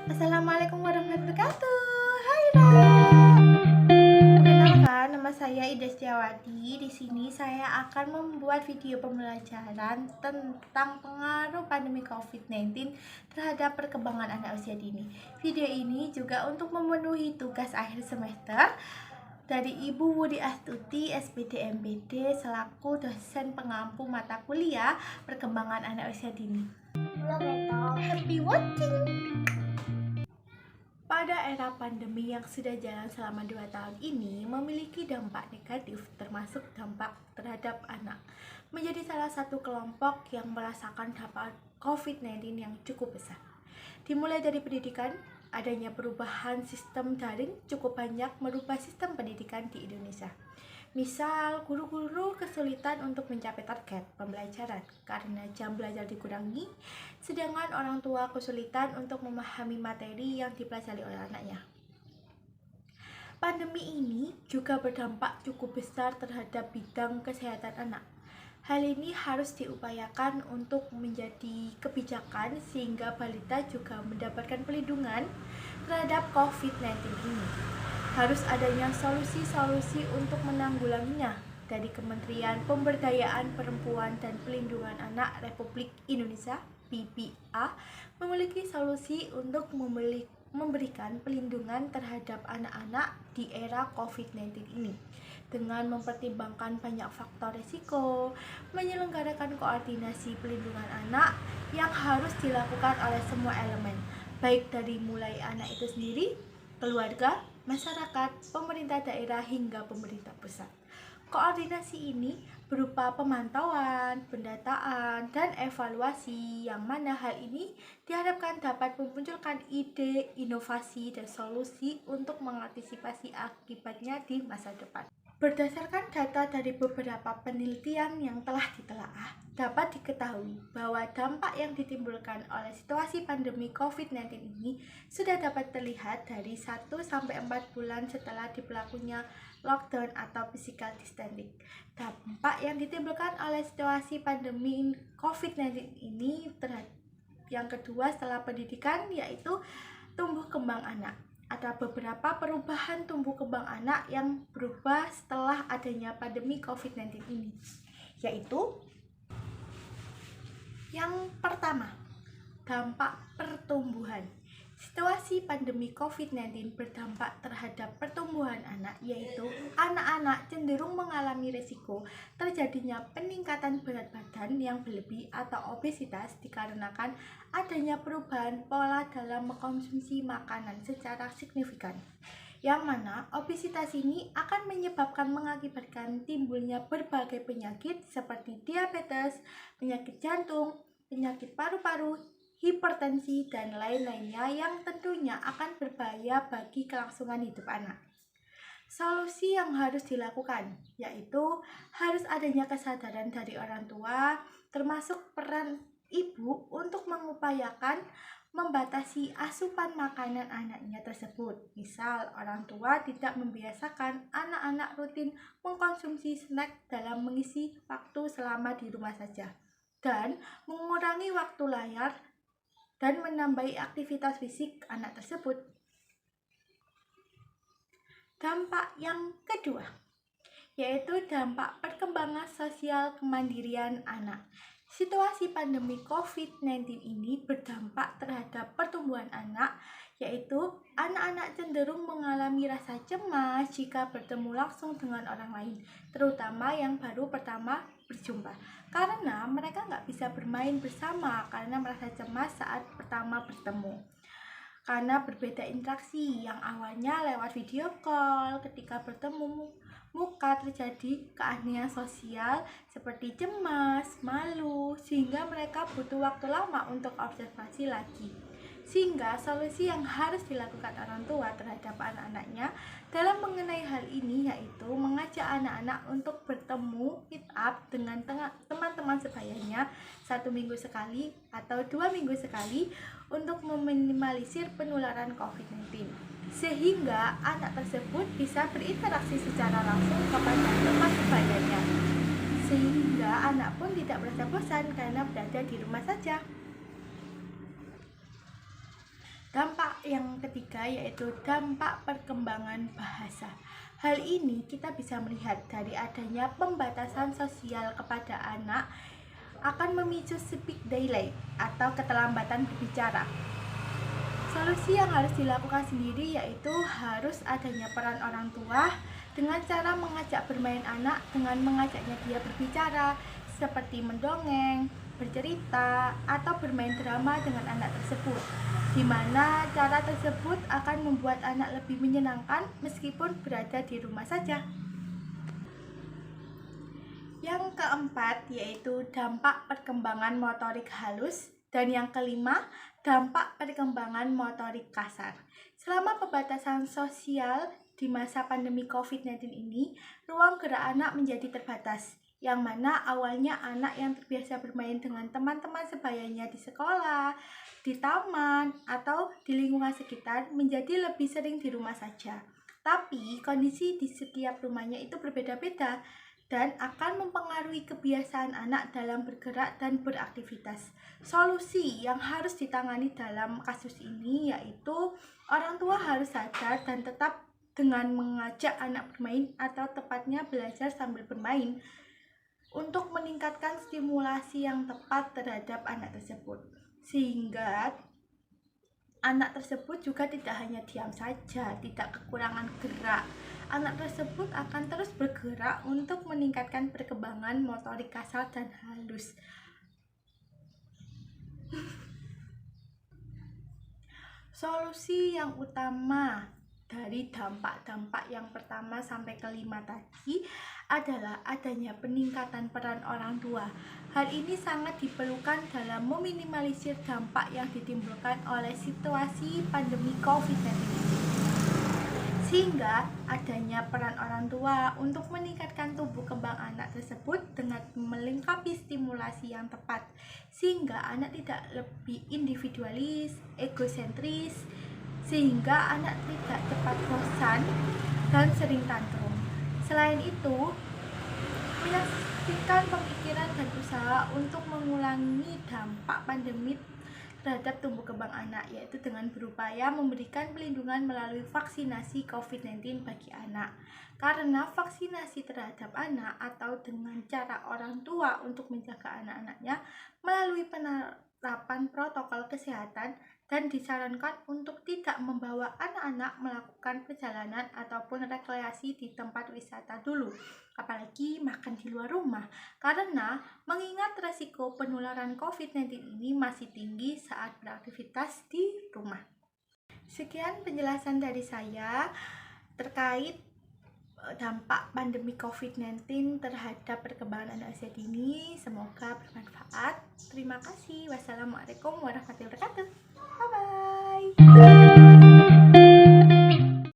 Assalamualaikum warahmatullahi wabarakatuh. Hai Ra. Perkenalkan, nama saya Ida Setiawati. Di sini saya akan membuat video pembelajaran tentang pengaruh pandemi COVID-19 terhadap perkembangan anak usia dini. Video ini juga untuk memenuhi tugas akhir semester dari Ibu Wudi Astuti, SPD MPD, selaku dosen pengampu mata kuliah perkembangan anak usia dini. Happy watching! Pada era pandemi yang sudah jalan selama 2 tahun ini memiliki dampak negatif, termasuk dampak terhadap anak, menjadi salah satu kelompok yang merasakan dampak COVID-19 yang cukup besar. Dimulai dari pendidikan, adanya perubahan sistem daring cukup banyak merubah sistem pendidikan di Indonesia. Misal, guru-guru kesulitan untuk mencapai target pembelajaran karena jam belajar dikurangi, sedangkan orang tua kesulitan untuk memahami materi yang dipelajari oleh anaknya. Pandemi ini juga berdampak cukup besar terhadap bidang kesehatan anak. Hal ini harus diupayakan untuk menjadi kebijakan sehingga balita juga mendapatkan pelindungan terhadap COVID-19 ini. Harus adanya solusi-solusi untuk menanggulanginya dari Kementerian Pemberdayaan Perempuan dan Pelindungan Anak Republik Indonesia (PPA) memiliki solusi untuk memberikan pelindungan terhadap anak-anak di era COVID-19 ini dengan mempertimbangkan banyak faktor risiko, menyelenggarakan koordinasi pelindungan anak yang harus dilakukan oleh semua elemen, baik dari mulai anak itu sendiri, keluarga, masyarakat, pemerintah daerah hingga pemerintah pusat. Koordinasi ini berupa pemantauan, pendataan, dan evaluasi yang mana hal ini diharapkan dapat memunculkan ide, inovasi, dan solusi untuk mengantisipasi akibatnya di masa depan. Berdasarkan data dari beberapa penelitian yang telah ditelaah, dapat diketahui bahwa dampak yang ditimbulkan oleh situasi pandemi COVID-19 ini sudah dapat terlihat dari 1-4 bulan setelah diberlakunya lockdown atau physical distancing. Dampak yang ditimbulkan oleh situasi pandemi COVID-19 ini yang kedua setelah pendidikan yaitu tumbuh kembang anak. Ada beberapa perubahan tumbuh kembang anak yang berubah setelah adanya pandemi COVID-19 ini, yaitu yang pertama, dampak pertumbuhan. Situasi pandemi COVID-19 berdampak terhadap pertumbuhan anak, yaitu anak-anak cenderung mengalami risiko terjadinya peningkatan berat badan yang berlebih atau obesitas dikarenakan adanya perubahan pola dalam mengkonsumsi makanan secara signifikan. Yang mana obesitas ini akan mengakibatkan timbulnya berbagai penyakit seperti diabetes, penyakit jantung, penyakit paru-paru, hipertensi, dan lain-lainnya yang tentunya akan berbahaya bagi kelangsungan hidup anak. Solusi yang harus dilakukan yaitu harus adanya kesadaran dari orang tua, termasuk peran ibu untuk mengupayakan membatasi asupan makanan anaknya tersebut. Misal, orang tua tidak membiasakan anak-anak rutin mengkonsumsi snack dalam mengisi waktu selama di rumah saja, dan mengurangi waktu layar dan menambahi aktivitas fisik anak tersebut. Dampak yang kedua yaitu dampak perkembangan sosial kemandirian anak. Situasi pandemi COVID-19 ini berdampak terhadap pertumbuhan anak, yaitu anak-anak cenderung mengalami rasa cemas jika bertemu langsung dengan orang lain, terutama yang baru pertama berjumpa, karena mereka nggak bisa bermain bersama karena merasa cemas saat pertama bertemu. Karena berbeda interaksi yang awalnya lewat video call, ketika bertemu muka terjadi keanehan sosial seperti cemas, malu, sehingga mereka butuh waktu lama untuk observasi lagi. Sehingga solusi yang harus dilakukan orang tua terhadap anak-anaknya dalam mengenai hal ini yaitu mengajak anak-anak untuk bertemu meet up dengan teman-teman sebayanya 1 minggu sekali atau 2 minggu sekali untuk meminimalisir penularan COVID-19, sehingga anak tersebut bisa berinteraksi secara langsung kepada teman sebayanya, sehingga anak pun tidak merasa bosan karena berada di rumah saja. Dampak yang ketiga yaitu dampak perkembangan bahasa. Hal ini kita bisa melihat dari adanya pembatasan sosial kepada anak akan memicu speak delay atau keterlambatan berbicara. Solusi yang harus dilakukan sendiri yaitu harus adanya peran orang tua dengan cara mengajak bermain anak dengan mengajaknya dia berbicara seperti mendongeng, bercerita, atau bermain drama dengan anak tersebut, di mana cara tersebut akan membuat anak lebih menyenangkan meskipun berada di rumah saja. Yang keempat yaitu dampak perkembangan motorik halus, dan yang kelima dampak perkembangan motorik kasar. Selama pembatasan sosial di masa pandemi COVID-19 ini, ruang gerak anak menjadi terbatas, yang mana awalnya anak yang terbiasa bermain dengan teman-teman sebayanya di sekolah, di taman, atau di lingkungan sekitar menjadi lebih sering di rumah saja. Tapi kondisi di setiap rumahnya itu berbeda-beda dan akan mempengaruhi kebiasaan anak dalam bergerak dan beraktivitas. Solusi yang harus ditangani dalam kasus ini yaitu orang tua harus sadar dan tetap dengan mengajak anak bermain atau tepatnya belajar sambil bermain untuk meningkatkan stimulasi yang tepat terhadap anak tersebut, sehingga anak tersebut juga tidak hanya diam saja, tidak kekurangan gerak. Anak tersebut akan terus bergerak untuk meningkatkan perkembangan motorik kasar dan halus. Solusi yang utama dari dampak-dampak yang pertama sampai kelima tadi adalah adanya peningkatan peran orang tua. Hal ini sangat diperlukan dalam meminimalisir dampak yang ditimbulkan oleh situasi pandemi COVID-19 ini. Sehingga adanya peran orang tua untuk meningkatkan tumbuh kembang anak tersebut dengan melengkapi stimulasi yang tepat, sehingga anak tidak lebih individualis, egosentris, sehingga anak tidak cepat bosan dan sering tantrum. Selain itu, menyaksikan pemikiran dan usaha untuk mengulangi dampak pandemi terhadap tumbuh kembang anak, yaitu dengan berupaya memberikan perlindungan melalui vaksinasi COVID-19 bagi anak. Karena vaksinasi terhadap anak atau dengan cara orang tua untuk menjaga anak-anaknya melalui penerapan protokol kesehatan, dan disarankan untuk tidak membawa anak-anak melakukan perjalanan ataupun rekreasi di tempat wisata dulu, apalagi makan di luar rumah, karena mengingat resiko penularan COVID-19 ini masih tinggi saat beraktivitas di rumah. Sekian penjelasan dari saya terkait dampak pandemi COVID-19 terhadap perkembangan anak usia dini. Semoga bermanfaat. Terima kasih. Wassalamualaikum warahmatullahi wabarakatuh. Bye-bye.